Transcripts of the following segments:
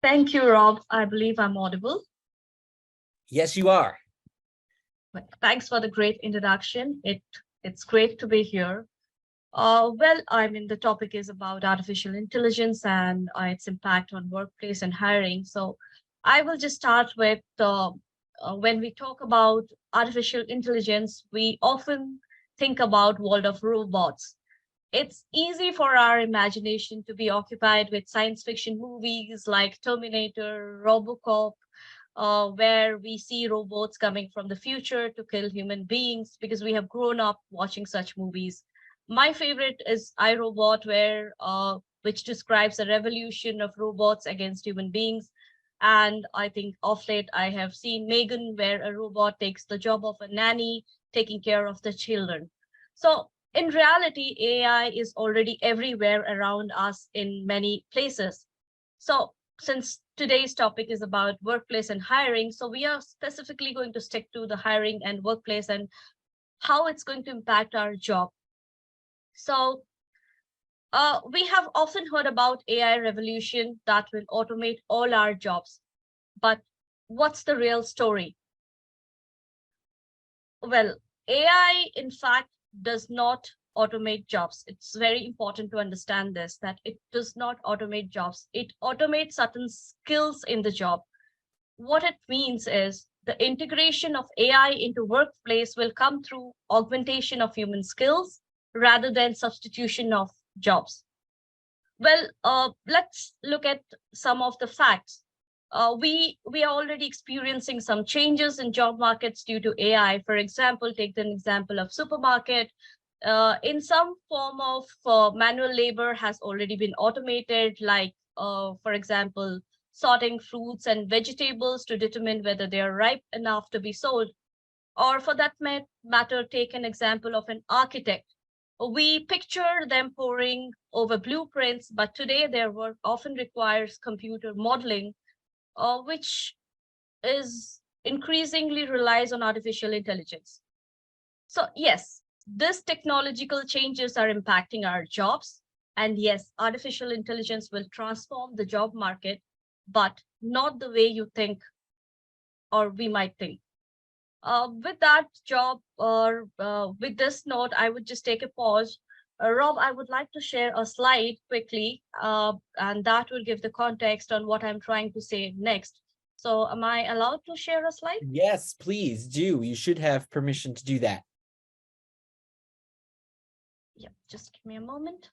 Thank you, Rob. I believe I'm audible. Yes, you are. Thanks for the great introduction. It's great to be here. I mean, the topic is about artificial intelligence and its impact on workplace and hiring. So I will just start with when we talk about artificial intelligence, we often think about world of robots. It's easy for our imagination to be occupied with science fiction movies like Terminator, Robocop, where we see robots coming from the future to kill human beings because we have grown up watching such movies. My favorite is iRobot, which describes a revolution of robots against human beings. And I think of late I have seen Megan, where a robot takes the job of a nanny taking care of the children. So in reality, AI is already everywhere around us in many places. So since today's topic is about workplace and hiring, so we are specifically going to stick to the hiring and workplace and how it's going to impact our job. So we have often heard about AI revolution that will automate all our jobs. But what's the real story? Well, AI, in fact, does not automate jobs. It's very important to understand this, that it does not automate jobs. It automates certain skills in the job. What it means is the integration of AI into workplace will come through augmentation of human skills rather than substitution of jobs. Well, let's look at some of the facts. We are already experiencing some changes in job markets due to AI. For example, take an example of supermarket. In some form of manual labor has already been automated, like, for example, sorting fruits and vegetables to determine whether they are ripe enough to be sold. Or for that matter, take an example of an architect. We picture them poring over blueprints, but today their work often requires computer modeling, which is increasingly relies on artificial intelligence. So yes, these technological changes are impacting our jobs. And yes, artificial intelligence will transform the job market, but not the way you think or we might think. With that job or with this note, I would just take a pause. Rob, I would like to share a slide quickly, and that will give the context on what I'm trying to say next. So am I allowed to share a slide? Yes, please do. You should have permission to do that. Yeah, just give me a moment.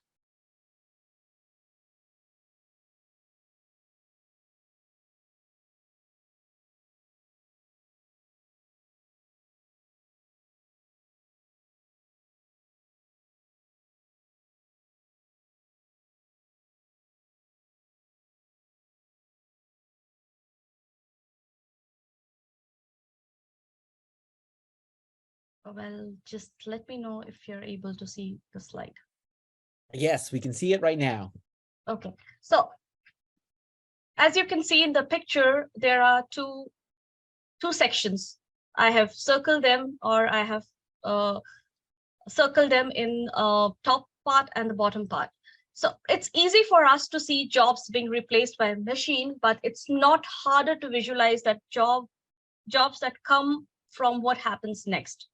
Well, just let me know if you're able to see the slide. Yes, we can see it right now. Okay, so as you can see in the picture, there are two sections. I have circled them, or I have circled them in top part and the bottom part. So it's easy for us to see jobs being replaced by a machine, but it's not harder to visualize that jobs that come from what happens next.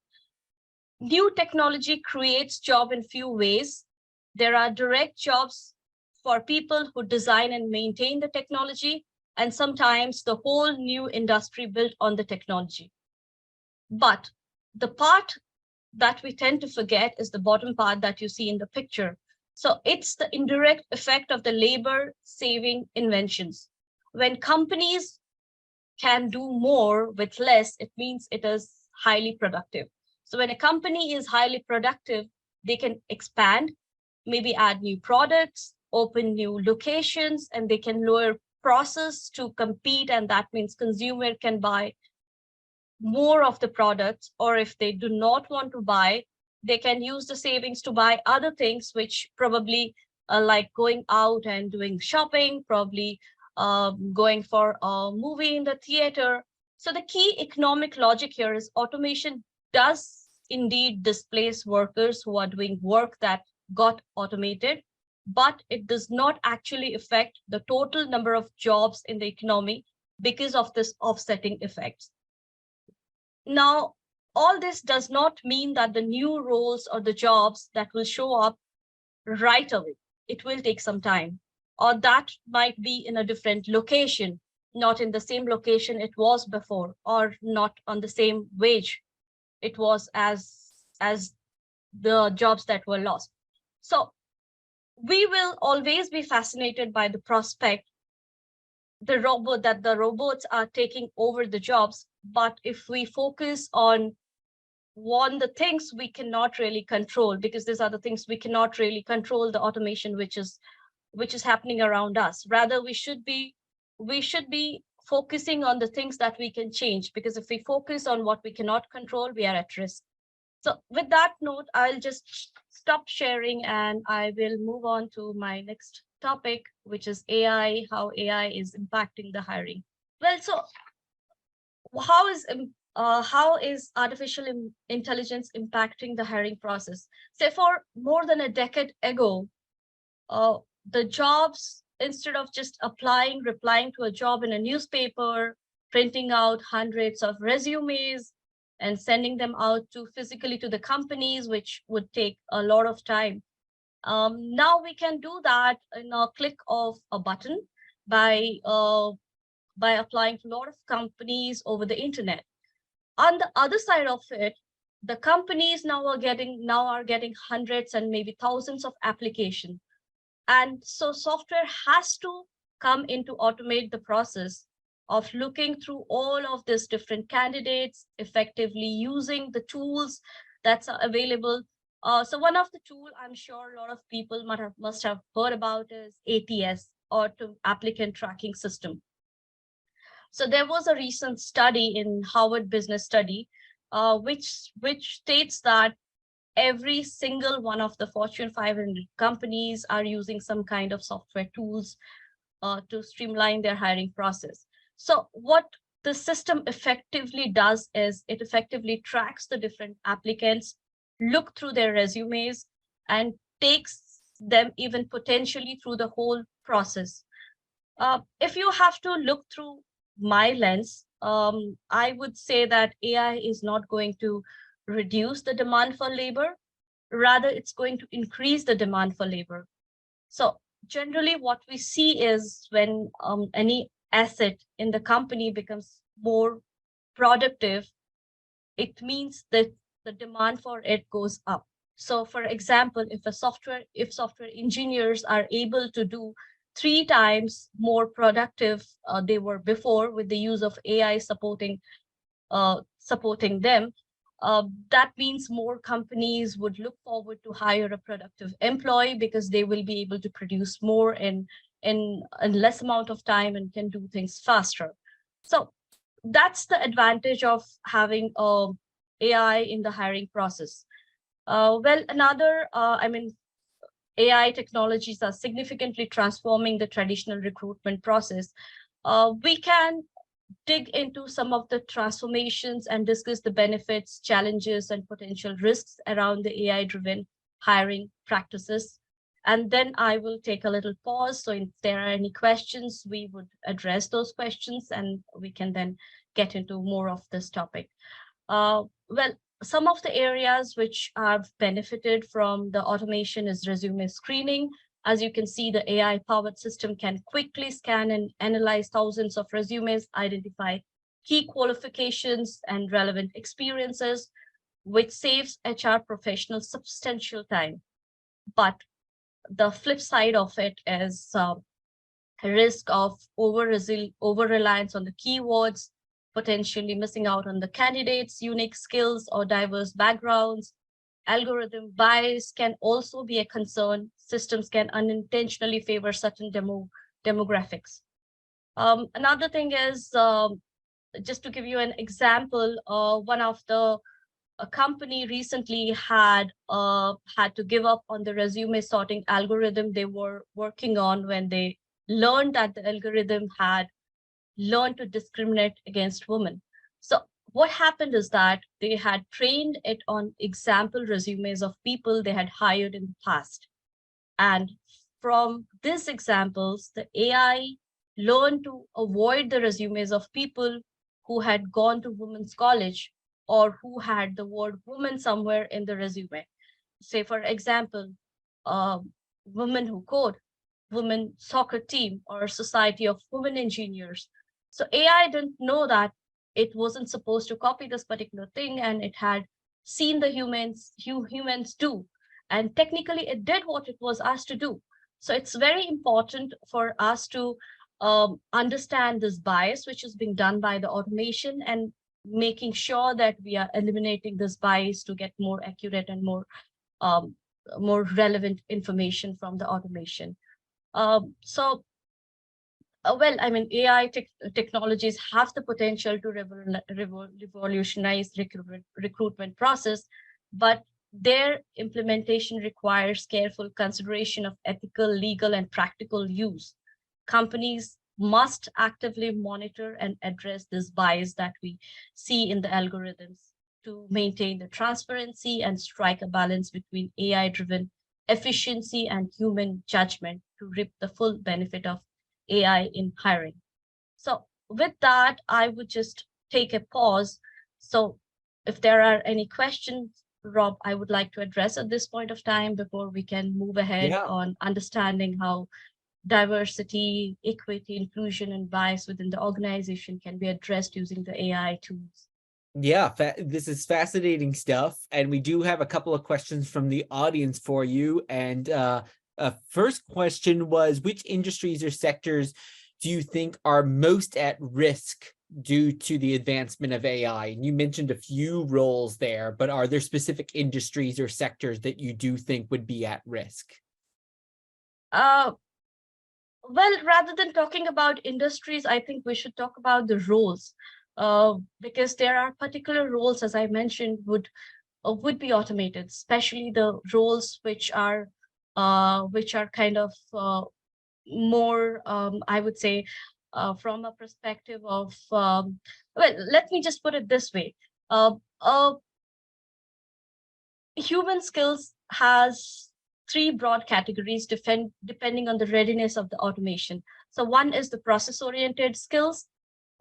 New technology creates job in few ways. There are direct jobs for people who design and maintain the technology, and sometimes the whole new industry built on the technology. But the part that we tend to forget is the bottom part that you see in the picture. So it's the indirect effect of the labor saving inventions. When companies can do more with less, it means it is highly productive. So when a company is highly productive, they can expand, maybe add new products, open new locations, and they can lower prices to compete. And that means consumer can buy more of the products, or if they do not want to buy, they can use the savings to buy other things, which probably like going out and doing shopping, probably going for a movie in the theater. So the key economic logic here is automation does indeed displace workers who are doing work that got automated, but it does not actually affect the total number of jobs in the economy because of this offsetting effects. Now, all this does not mean that the new roles or the jobs that will show up right away. It will take some time, or that might be in a different location, not in the same location it was before, or not on the same wage it was as the jobs that were lost. So we will always be fascinated by the prospect the robots are taking over the jobs. But if we focus on one the things we cannot really control, because these are the things we cannot really control, the automation which is happening around us, rather we should be focusing on the things that we can change, because if we focus on what we cannot control, we are at risk. So with that note, I'll just stop sharing and I will move on to my next topic, which is AI, how AI is impacting the hiring. Well, so how is artificial intelligence impacting the hiring process? Say for more than a decade ago, uh, the jobs, instead of just replying to a job in a newspaper, printing out hundreds of resumes and sending them out to physically to the companies, which would take a lot of time. Now we can do that in a click of a button by uh, by applying to a lot of companies over the internet. On the other side of it, the companies now are getting hundreds and maybe thousands of applications, and so software has to come in to automate the process of looking through all of these different candidates, effectively using the tools that's available. So one of the tool I'm sure a lot of people must have heard about is ATS, or to applicant tracking system. So there was a recent study in Harvard Business Study, which states that every single one of the Fortune 500 companies are using some kind of software tools to streamline their hiring process. So what the system effectively does is it effectively tracks the different applicants, look through their resumes, and takes them even potentially through the whole process. If you have to look through my lens, I would say that AI is not going to reduce the demand for labor, rather it's going to increase the demand for labor. So generally what we see is when any asset in the company becomes more productive, it means that the demand for it goes up. So for example, if software engineers are able to do 3 times more productive they were before with the use of AI supporting them, that means more companies would look forward to hire a productive employee because they will be able to produce more in less amount of time and can do things faster. So that's the advantage of having AI in the hiring process. AI technologies are significantly transforming the traditional recruitment process. We can dig into some of the transformations and discuss the benefits, challenges, and potential risks around the AI-driven hiring practices. And then I will take a little pause. So if there are any questions, we would address those questions and we can then get into more of this topic. Well, some of the areas which have benefited from the automation is resume screening. As you can see, the AI-powered system can quickly scan and analyze thousands of resumes, identify key qualifications and relevant experiences, which saves HR professionals substantial time. But the flip side of it is a risk of over-reliance on the keywords, potentially missing out on the candidates' unique skills or diverse backgrounds. Algorithm bias can also be a concern. Systems can unintentionally favor certain demographics. Another thing is, just to give you an example, one of the a company recently had to give up on the resume sorting algorithm they were working on when they learned that the algorithm had learned to discriminate against women. So what happened is that they had trained it on example resumes of people they had hired in the past. And from these examples, the AI learned to avoid the resumes of people who had gone to women's college or who had the word woman somewhere in the resume. Say, for example, uh, women who code, women soccer team, or society of women engineers. So AI didn't know that it wasn't supposed to copy this particular thing, and it had seen the humans do, and technically it did what it was asked to do. So it's very important for us to understand this bias which is being done by the automation, and making sure that we are eliminating this bias to get more accurate and um, more relevant information from the automation. So, well, I mean, technologies have the potential to revolutionize recruitment process, but their implementation requires careful consideration of ethical, legal, and practical use. Companies must actively monitor and address this bias that we see in the algorithms to maintain the transparency and strike a balance between AI-driven efficiency and human judgment to reap the full benefit of AI in hiring. So with that, I would just take a pause. So if there are any questions, Rob, I would like to address at this point of time before we can move ahead Yeah. on understanding how diversity, equity, inclusion, and bias within the organization can be addressed using the AI tools. Yeah, this is fascinating stuff. And we do have a couple of questions from the audience for you. And first question was, which industries or sectors do you think are most at risk due to the advancement of AI? And you mentioned a few roles there, but are there specific industries or sectors that you do think would be at risk? Well, rather than talking about industries, I think we should talk about the roles, because there are particular roles, as I mentioned, would be automated, especially the roles which are kind of more, I would say, from a perspective of, well, let me just put it this way. Uh, uh, Human skills has three broad categories depending on the readiness of the automation. So one is the process-oriented skills,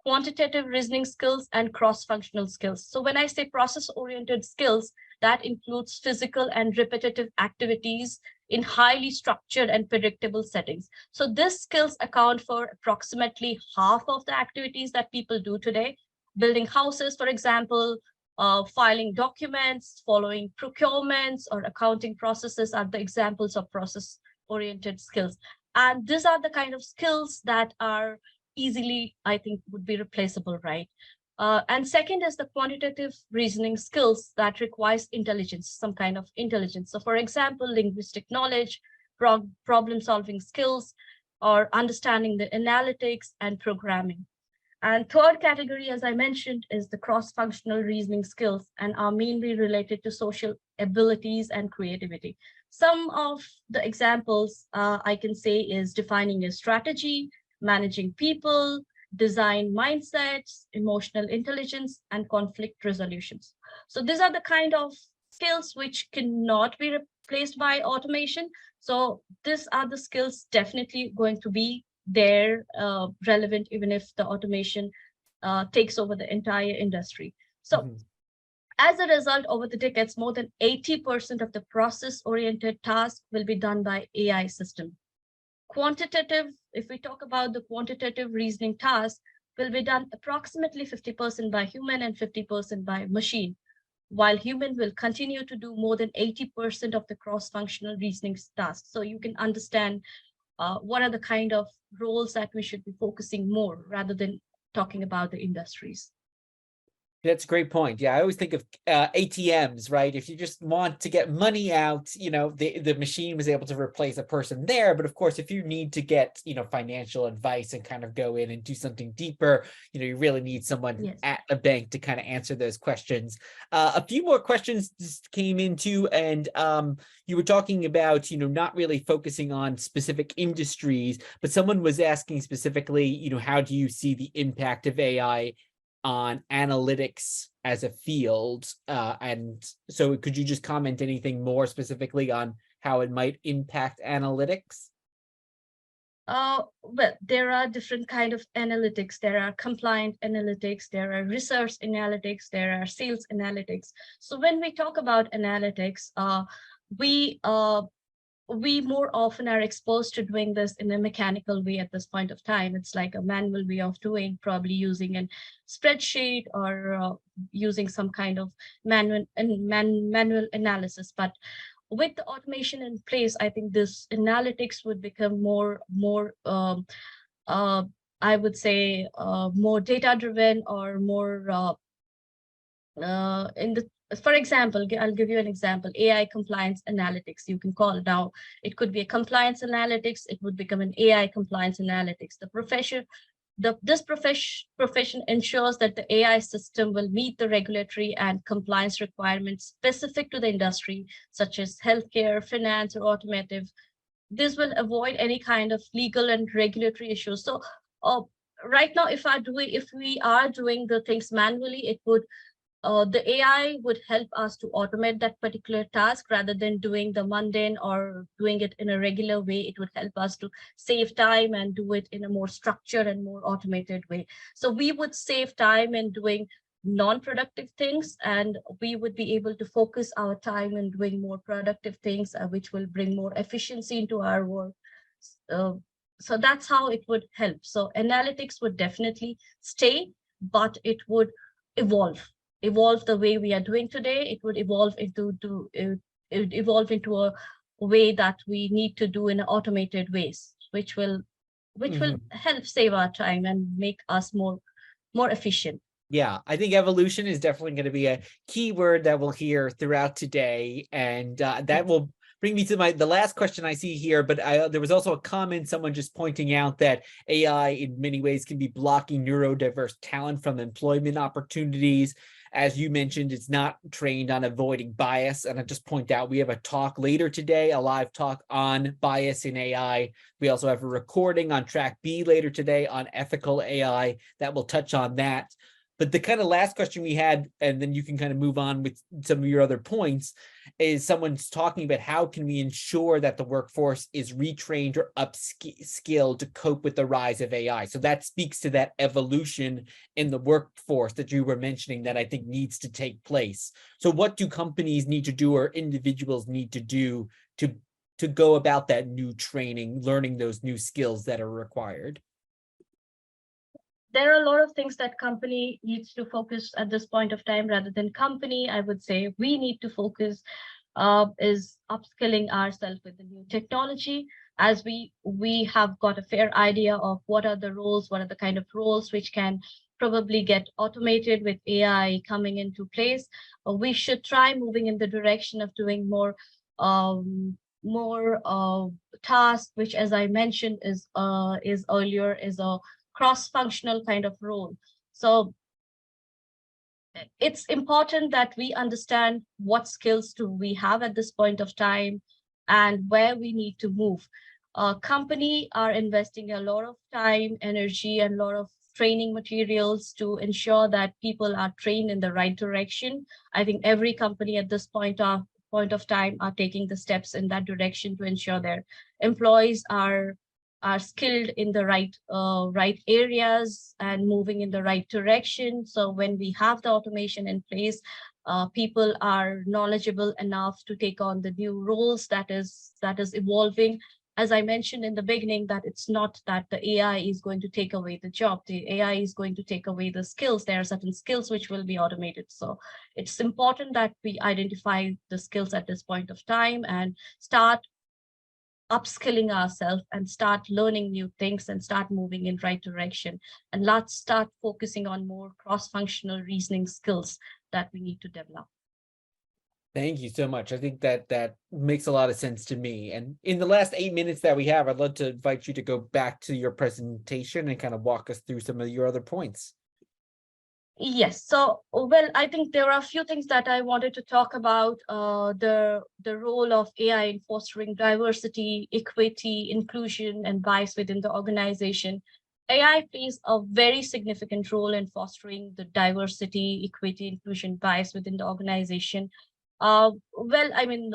quantitative reasoning skills, and cross-functional skills. So when I say process-oriented skills, that includes physical and repetitive activities in highly structured and predictable settings. So these skills account for approximately half of the activities that people do today. Building houses, for example, filing documents, following procurements, or accounting processes are the examples of process-oriented skills. And these are the kind of skills that are easily, I think, would be replaceable, right? And second is the quantitative reasoning skills that requires intelligence, some kind of intelligence. So for example, linguistic knowledge, problem-solving skills, or understanding the analytics and programming. And third category, as I mentioned, is the cross-functional reasoning skills, and are mainly related to social abilities and creativity. Some of the examples I can say is defining a strategy, managing people, design mindsets, emotional intelligence, and conflict resolutions. So these are the kind of skills which cannot be replaced by automation. So these are the skills definitely going to be there, relevant, even if the automation takes over the entire industry. So as a result, over the decades, more than 80% of the process-oriented tasks will be done by AI system. Quantitative, if we talk about the quantitative reasoning task, will be done approximately 50% by human and 50% by machine, while human will continue to do more than 80% of the cross-functional reasoning tasks. So you can understand what are the kind of roles that we should be focusing more rather than talking about the industries. That's a great point. Yeah, I always think of ATMs, right? If you just want to get money out, the machine was able to replace a person there. But of course, if you need to get, financial advice and kind of go in and do something deeper, you really need someone at a bank to kind of answer those questions. A few more questions just came into, and you were talking about, not really focusing on specific industries, but someone was asking specifically, how do you see the impact of AI on analytics as a field, and so could you just comment anything more specifically on how it might impact analytics? Well, there are different kind of analytics. There are compliant analytics, there are research analytics, there are sales analytics. So when we talk about analytics, we uh, we more often are exposed to doing this in a mechanical way at this point of time. It's like a manual way of doing, probably using a spreadsheet or using some kind of manual analysis. But with the automation in place, I think this analytics would become uh, I would say, more data driven or more in the for example, I'll give you an example. AI compliance analytics, you can call it now. It could be a compliance analytics. It would become an AI compliance analytics. This profession ensures that the AI system will meet the regulatory and compliance requirements specific to the industry, such as healthcare, finance, or automotive. This will avoid any kind of legal and regulatory issues. So, right now, if we are doing the things manually, the AI would help us to automate that particular task rather than doing the mundane or doing it in a regular way. It would help us to save time and do it in a more structured and more automated way. So we would save time in doing non-productive things, and we would be able to focus our time in doing more productive things, which will bring more efficiency into our work. Uh, so that's how it would help. So analytics would definitely stay, but it would evolve the way we are doing today. It would evolve it evolve into a way that we need to do in automated ways, which will Mhm. help save our time and make us more efficient. Yeah, I think evolution is definitely going to be a key word that we'll hear throughout today, and that Yes. will bring me to the last question I see here. But there was also a comment, someone just pointing out that AI in many ways can be blocking neurodiverse talent from employment opportunities. As you mentioned, it's not trained on avoiding bias. And I just point out, we have a talk later today, a live talk on bias in AI. We also have a recording on track B later today on ethical AI that will touch on that. But the kind of last question we had, and then you can kind of move on with some of your other points, is someone's talking about how can we ensure that the workforce is retrained or upskilled to cope with the rise of AI. So that speaks to that evolution in the workforce that you were mentioning that I think needs to take place. So what do companies need to do or individuals need to do to go about that new training, learning those new skills that are required? There are a lot of things that company needs to focus at this point of time. Rather than company, I would say we need to focus is upskilling ourselves with the new technology, as we have got a fair idea of what are the roles, what are the kind of roles which can probably get automated with AI coming into place. We should try moving in the direction of doing more tasks, which, as I mentioned, is earlier, is a cross-functional kind of role. So it's important that we understand what skills do we have at this point of time and where we need to move. Company are investing a lot of time, energy, and a lot of training materials to ensure that people are trained in the right direction. I think every company at this point of time are taking the steps in that direction to ensure their employees are skilled in the right areas and moving in the right direction. So when we have the automation in place, people are knowledgeable enough to take on the new roles that is evolving. As I mentioned in the beginning, that it's not that the AI is going to take away the job. The AI is going to take away the skills. There are certain skills which will be automated. So it's important that we identify the skills at this point of time and start upskilling ourselves and start learning new things and start moving in right direction, and let's start focusing on more cross-functional reasoning skills that we need to develop. Thank you so much. I think that makes a lot of sense to me. And in the last 8 minutes that we have, I'd love to invite you to go back to your presentation and kind of walk us through some of your other points. Yes, so well, I think there are a few things that I wanted to talk about. The role of AI in fostering diversity, equity, inclusion, and bias within the organization. AI plays a very significant role in fostering the diversity, equity, inclusion, bias within the organization. Well, I mean,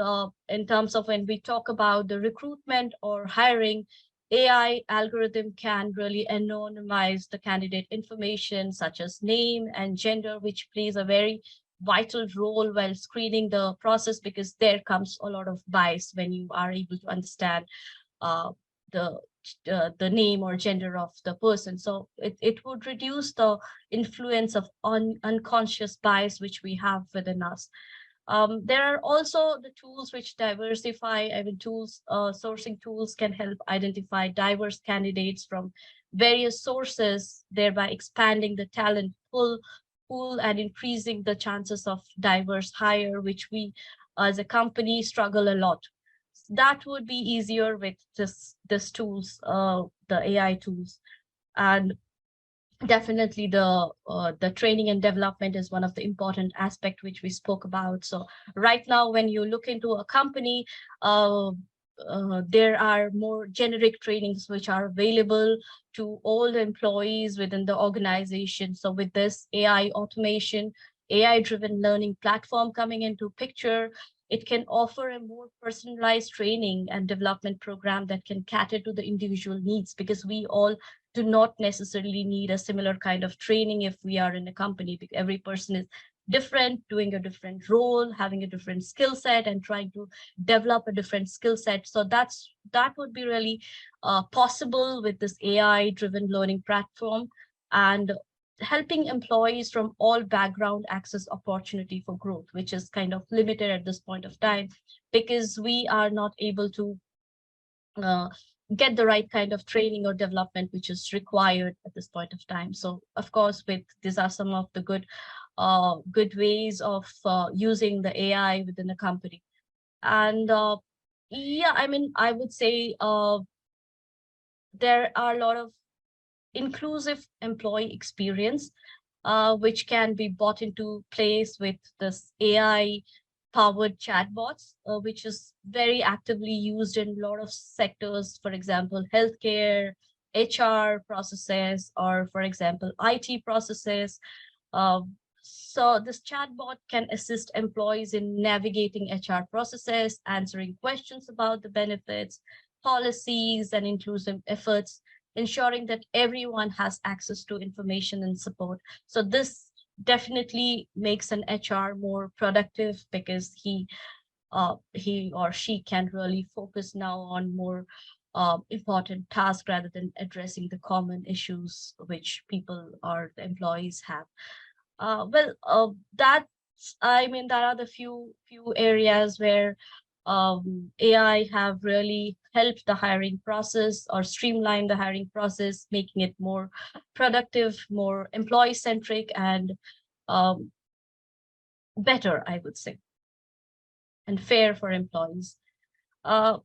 in terms of when we talk about the recruitment or hiring, AI algorithm can really anonymize the candidate information such as name and gender, which plays a very vital role while screening the process, because there comes a lot of bias when you are able to understand uh, the the name or gender of the person. So it would reduce the influence of unconscious bias which we have within us. There are also the tools which diversify. I mean, sourcing tools can help identify diverse candidates from various sources, thereby expanding the talent pool and increasing the chances of diverse hire, which we as a company struggle a lot. That would be easier with this tools, the AI tools. And definitely the training and development is one of the important aspect which we spoke about. So right now when you look into a company, there are more generic trainings which are available to all the employees within the organization. So with this AI automation, AI driven learning platform coming into picture, it can offer a more personalized training and development program that can cater to the individual needs, because we all do not necessarily need a similar kind of training if we are in a company, because every person is different, doing a different role, having a different skill set, and trying to develop a different skill set. So that would be really possible with this AI driven learning platform, and helping employees from all background access opportunity for growth, which is kind of limited at this point of time, because we are not able to uh, get the right kind of training or development which is required at this point of time. So of course, with these are some of the good ways of using the AI within a company. And yeah, I mean, I would say there are a lot of inclusive employee experience which can be brought into place with this AI powered chatbots, which is very actively used in a lot of sectors, for example, healthcare, HR processes, or for example, IT processes. So this chatbot can assist employees in navigating HR processes, answering questions about the benefits, policies, and inclusive efforts, ensuring that everyone has access to information and support. So this definitely makes an HR more productive, because he or she can really focus now on more important tasks rather than addressing the common issues which people or the employees have. That's, I mean, there are the few areas where AI have really helped the hiring process or streamline the hiring process, making it more productive, more employee centric, and um, better, I would say, and fair for employees. Uh,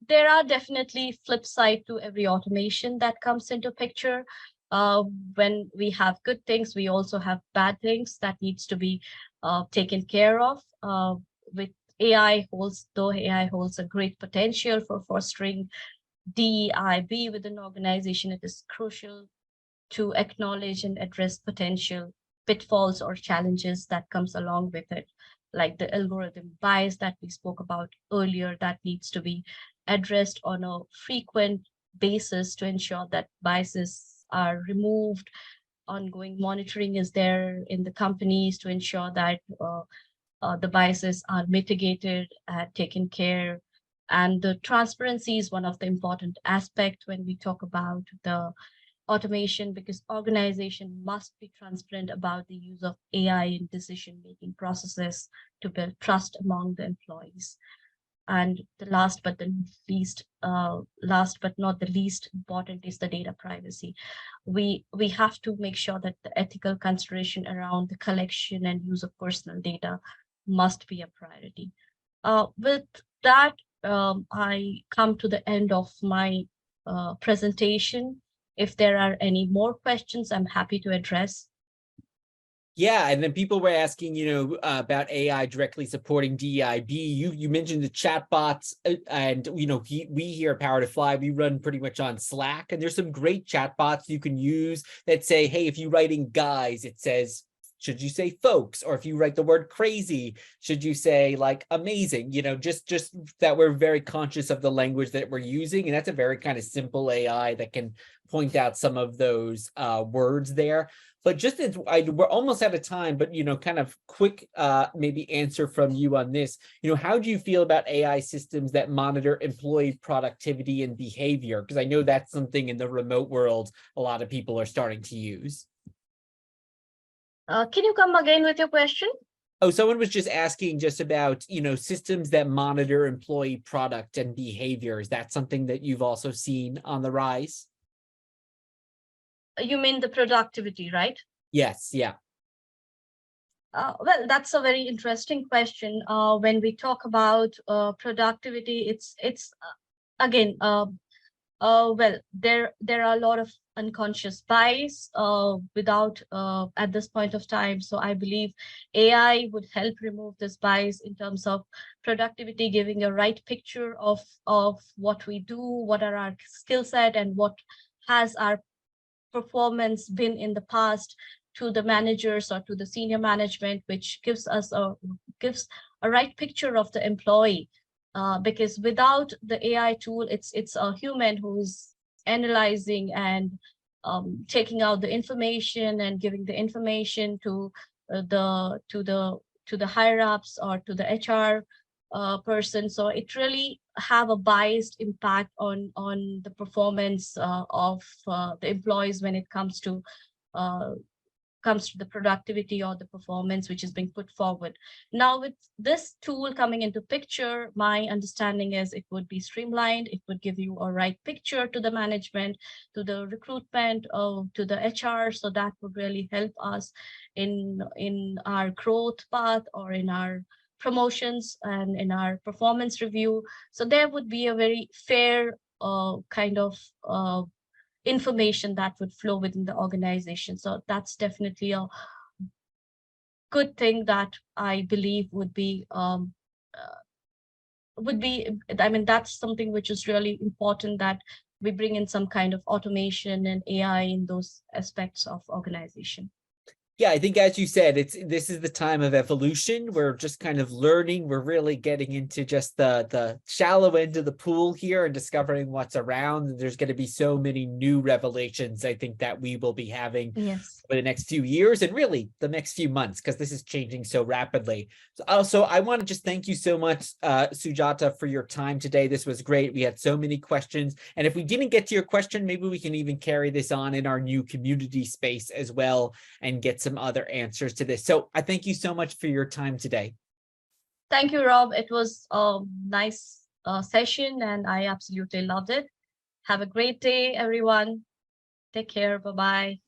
there are definitely flip side to every automation that comes into picture. Uh, when we have good things, we also have bad things that needs to be taken care of. With though AI holds a great potential for fostering DEIB within an organization, it is crucial to acknowledge and address potential pitfalls or challenges that comes along with it, like the algorithm bias that we spoke about earlier, that needs to be addressed on a frequent basis to ensure that biases are removed. Ongoing monitoring is there in the companies to ensure that the biases are mitigated and taken care. And the transparency is one of the important aspects when we talk about the automation, because organization must be transparent about the use of AI in decision-making processes to build trust among the employees. And the last but not the least important is the data privacy. We have to make sure that the ethical consideration around the collection and use of personal data must be a priority. With that, I come to the end of my presentation. If there are any more questions, I'm happy to address. Yeah, and then people were asking, about AI directly supporting DEIB. You mentioned the chatbots, and we here at Power to Fly, we run pretty much on Slack, and there's some great chatbots you can use that say, hey, if you're writing guys, it says should you say folks? Or if you write the word crazy, should you say like amazing? Just that we're very conscious of the language that we're using. And that's a very kind of simple AI that can point out some of those words there. But just as we're almost out of time, but kind of quick maybe answer from you on this. How do you feel about AI systems that monitor employee productivity and behavior? Because I know that's something in the remote world a lot of people are starting to use. Can you come again with your question? Oh, someone was just asking just about, systems that monitor employee product and behavior. Is that something that you've also seen on the rise? You mean the productivity, right? Yes, yeah. Well, that's a very interesting question. When we talk about productivity, it's again, well, there are a lot of unconscious bias without at this point of time. So I believe AI would help remove this bias in terms of productivity, giving a right picture of what we do, what are our skill set, and what has our performance been in the past to the managers or to the senior management, which gives a right picture of the employee. Because without the AI tool, it's a human who is analyzing and taking out the information and giving the information to the higher ups or to the HR person. So it really have a biased impact on the performance of the employees when it comes to the productivity or the performance which is being put forward. Now, with this tool coming into picture, my understanding is it would be streamlined. It would give you a right picture to the management, to the recruitment, to the HR. So that would really help us in our growth path or in our promotions and in our performance review. So there would be a very fair kind of information that would flow within the organization. So that's definitely a good thing that I believe would be, I mean, that's something which is really important, that we bring in some kind of automation and AI in those aspects of organization. Yeah, I think as you said, this is the time of evolution. We're just kind of learning. We're really getting into just the shallow end of the pool here and discovering what's around. There's going to be so many new revelations, I think, that we will be having Yes. for the next few years and really the next few months, because this is changing so rapidly. So also, I want to just thank you so much, Sujata, for your time today. This was great. We had so many questions. And if we didn't get to your question, maybe we can even carry this on in our new community space as well and get some other answers to this. So I thank you so much for your time today. Thank you, Rob. It was a nice session and I absolutely loved it. Have a great day, everyone. Take care. Bye-bye.